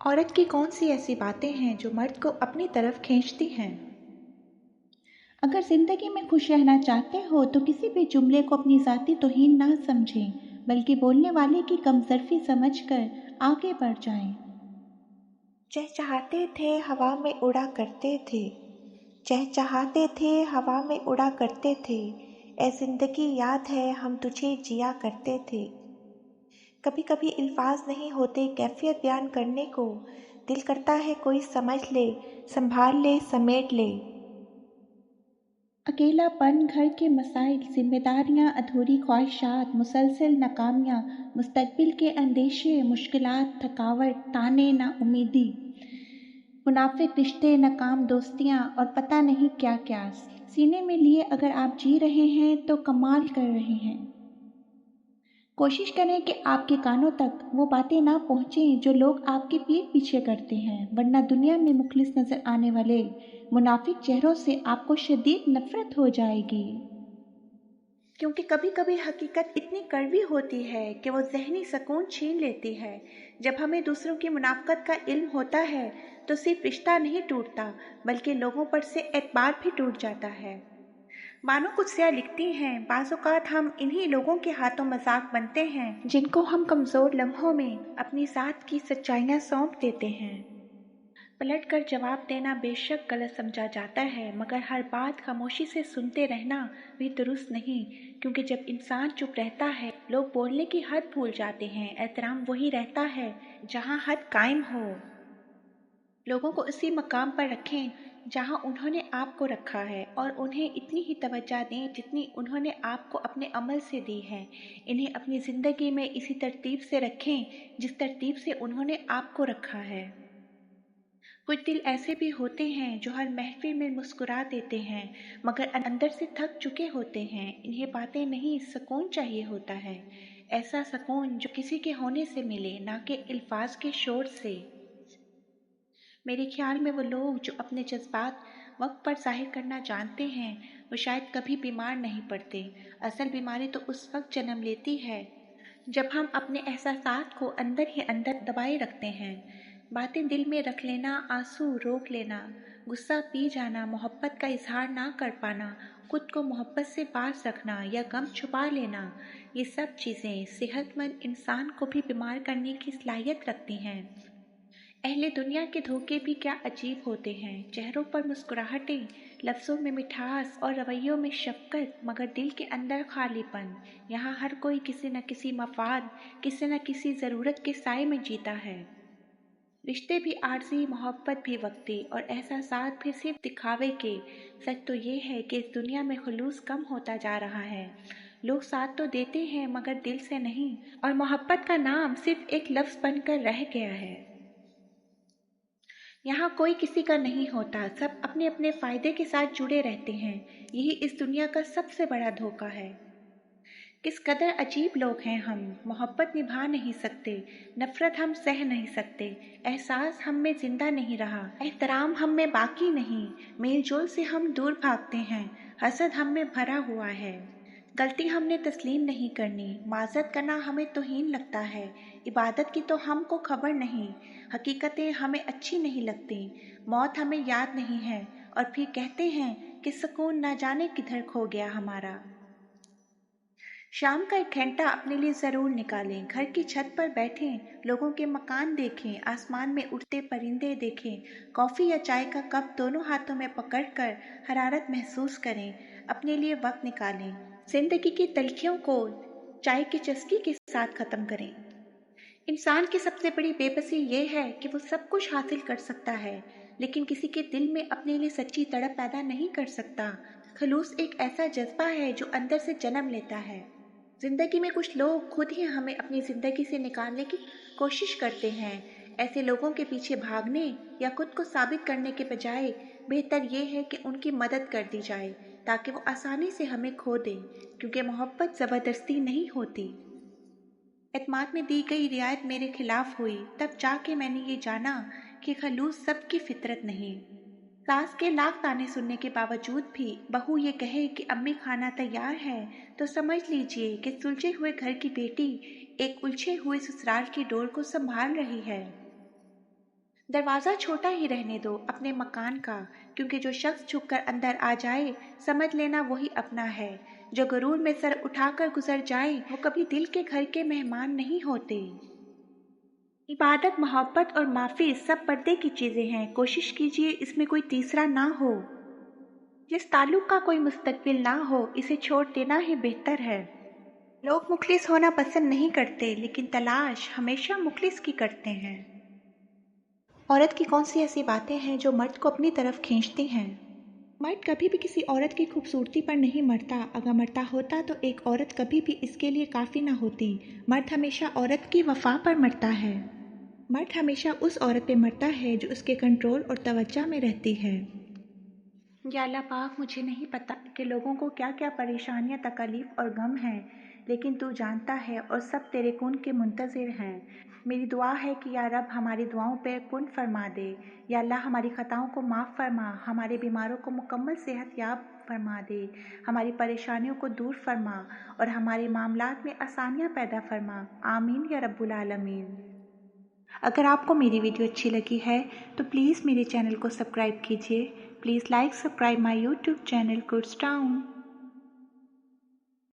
औरत की कौन सी ऐसी बातें हैं जो मर्द को अपनी तरफ खींचती हैं? अगर ज़िंदगी में खुश रहना चाहते हो तो किसी भी जुमले को अपनी ज़ाती तौहीन ना समझें, बल्कि बोलने वाले की कमज़र्फ़ी समझकर आगे बढ़ जाएं। चहचहाते थे हवा में उड़ा करते थे, चहचहाते थे हवा में उड़ा करते थे, ए ज़िंदगी याद है हम तुझे जिया करते थे। कभी कभी अल्फाज नहीं होते कैफियत बयान करने को, दिल करता है कोई समझ ले, संभाल ले, समेट ले। अकेलापन, घर के मसाइल, ज़िम्मेदारियाँ, अधूरी ख्वाहिशात, मुसलसल नाकामियाँ, मुस्तकबिल के अंदेशे, मुश्किलात, थकावट, ताने नाउमीदी, मुनाफिक रिश्ते, नाकाम दोस्तियाँ और पता नहीं क्या क्या सीने में लिए अगर आप जी रहे हैं तो कमाल कर रहे हैं। कोशिश करें कि आपके कानों तक वो बातें ना पहुँचें जो लोग आपके पीठ पीछे करते हैं, वरना दुनिया में मुखलिस नज़र आने वाले मुनाफिक चेहरों से आपको शदीद नफ़रत हो जाएगी। क्योंकि कभी कभी हकीकत इतनी कड़वी होती है कि वो ज़हनी सुकून छीन लेती है। जब हमें दूसरों की मुनाफ़कत का इल्म होता है तो सिर्फ रिश्ता नहीं टूटता, बल्कि लोगों पर से एतबार भी टूट जाता है। मानो कुत्सिया लिखती हैं, बाज़ औक़ात हम इन्हीं लोगों के हाथों मजाक बनते हैं जिनको हम कमज़ोर लम्हों में अपनी ज़ात की सच्चाइयाँ सौंप देते हैं। पलट कर जवाब देना बेशक गलत समझा जाता है, मगर हर बात खामोशी से सुनते रहना भी दुरुस्त नहीं, क्योंकि जब इंसान चुप रहता है लोग बोलने की हद भूल जाते हैं। एहतराम वही रहता है जहाँ हद कायम हो। लोगों को उसी मकाम पर रखें जहाँ उन्होंने आपको रखा है, और उन्हें इतनी ही तवज्जो दें जितनी उन्होंने आपको अपने अमल से दी है। इन्हें अपनी ज़िंदगी में इसी तरतीब से रखें जिस तरतीब से उन्होंने आपको रखा है। कुछ दिल ऐसे भी होते हैं जो हर महफिल में मुस्कुरा देते हैं, मगर अंदर से थक चुके होते हैं। इन्हें बातें नहीं, सुकून चाहिए होता है। ऐसा सुकून जो किसी के होने से मिले, ना कि अल्फाज के शोर से। मेरे ख्याल में वो लोग जो अपने जज्बात वक्त पर जाहिर करना जानते हैं, वो शायद कभी बीमार नहीं पड़ते। असल बीमारी तो उस वक्त जन्म लेती है जब हम अपने एहसासात को अंदर ही अंदर दबाए रखते हैं। बातें दिल में रख लेना, आंसू रोक लेना, गुस्सा पी जाना, मोहब्बत का इजहार ना कर पाना, खुद को मोहब्बत से पास रखना या गम छुपा लेना, ये सब चीज़ें सेहतमंद इंसान को भी बीमार करने की सलाहियत रखती हैं। अहले दुनिया के धोखे भी क्या अजीब होते हैं। चेहरों पर मुस्कुराहटें, लफ्ज़ों में मिठास और रवैयों में शफ़क़त, मगर दिल के अंदर खालीपन। यहाँ हर कोई किसी न किसी मफाद, किसी न किसी ज़रूरत के साए में जीता है। रिश्ते भी आर्जी, मोहब्बत भी वक्ती, और एहसासात भी सिर्फ दिखावे के। सच तो ये है कि इस दुनिया में खुलूस कम होता जा रहा है। लोग साथ तो देते हैं मगर दिल से नहीं, और मोहब्बत का नाम सिर्फ एक लफ्ज़ बनकर रह गया है। यहाँ कोई किसी का नहीं होता, सब अपने अपने फ़ायदे के साथ जुड़े रहते हैं। यही इस दुनिया का सबसे बड़ा धोखा है। किस कदर अजीब लोग हैं हम। मोहब्बत निभा नहीं सकते, नफ़रत हम सह नहीं सकते, एहसास हम में ज़िंदा नहीं रहा, एहतराम हम में बाकी नहीं, मेल जोल से हम दूर भागते हैं, हसद हम में भरा हुआ है। गलती हमने तस्लीम नहीं करनी, माज़रत करना हमें तौहीन लगता है, इबादत की तो हमको खबर नहीं, हकीकतें हमें अच्छी नहीं लगती, मौत हमें याद नहीं है, और फिर कहते हैं कि सुकून न जाने किधर खो गया हमारा। शाम का एक घंटा अपने लिए ज़रूर निकालें। घर की छत पर बैठें, लोगों के मकान देखें, आसमान में उड़ते परिंदे देखें, कॉफ़ी या चाय का कप दोनों हाथों में पकड़कर हरारत महसूस करें। अपने लिए वक्त निकालें। ज़िंदगी की तलखियों को चाय की चस्की के साथ ख़त्म करें। इंसान की सबसे बड़ी बेबसी ये है कि वो सब कुछ हासिल कर सकता है, लेकिन किसी के दिल में अपने लिए सच्ची तड़प पैदा नहीं कर सकता। खलूस एक ऐसा जज्बा है जो अंदर से जन्म लेता है। जिंदगी में कुछ लोग खुद ही हमें अपनी ज़िंदगी से निकालने की कोशिश करते हैं। ऐसे लोगों के पीछे भागने या खुद को साबित करने के बजाय बेहतर ये है कि उनकी मदद कर दी जाए, ताकि वो आसानी से हमें खो दें, क्योंकि मोहब्बत ज़बरदस्ती नहीं होती। एतमाद में दी गई रियायत मेरे खिलाफ हुई, तब जाके मैंने ये जाना कि खलूस सबकी फितरत नहीं। सास के लाख ताने सुनने के बावजूद भी बहू ये कहे कि अम्मी खाना तैयार है, तो समझ लीजिए कि सुलझे हुए घर की बेटी एक उलझे हुए ससुराल की डोर को संभाल रही है। दरवाज़ा छोटा ही रहने दो अपने मकान का, क्योंकि जो शख्स छुपकर अंदर आ जाए समझ लेना वही अपना है। जो गुरूर में सर उठाकर गुजर जाए वो कभी दिल के घर के मेहमान नहीं होते। इबादत, मोहब्बत और माफ़ी सब पर्दे की चीज़ें हैं, कोशिश कीजिए इसमें कोई तीसरा ना हो। जिस ताल्लुक़ का कोई मुस्तकबिल ना हो इसे छोड़ देना ही बेहतर है। लोग मुखलिस होना पसंद नहीं करते, लेकिन तलाश हमेशा मुखलिस की करते हैं। औरत की कौन सी ऐसी बातें हैं जो मर्द को अपनी तरफ खींचती हैं? मर्द कभी भी किसी औरत की खूबसूरती पर नहीं मरता। अगर मरता होता तो एक औरत कभी भी इसके लिए काफ़ी ना होती। मर्द हमेशा औरत की वफा पर मरता है। मर्द हमेशा उस औरत पे मरता है जो उसके कंट्रोल और तवज्जो में रहती है। या अल्लाह पाक, मुझे नहीं पता कि लोगों को क्या क्या परेशानियां, तकलीफ़ और गम हैं, लेकिन तू जानता है और सब तेरे कुन के मुंतज़िर हैं। मेरी दुआ है कि या रब हमारी दुआओं पे कुन फरमा दे। या अल्लाह हमारी ख़ताओं को माफ़ फरमा, हमारे बीमारों को मुकम्मल सेहत याब फरमा दे, हमारी परेशानियों को दूर फरमा और हमारे मामलात में आसानियाँ पैदा फरमा। आमीन या रब्बुल आलमीन। अगर आपको मेरी वीडियो अच्छी लगी है तो प्लीज़ मेरे चैनल को सब्सक्राइब कीजिए। Please like subscribe my YouTube channel goods town.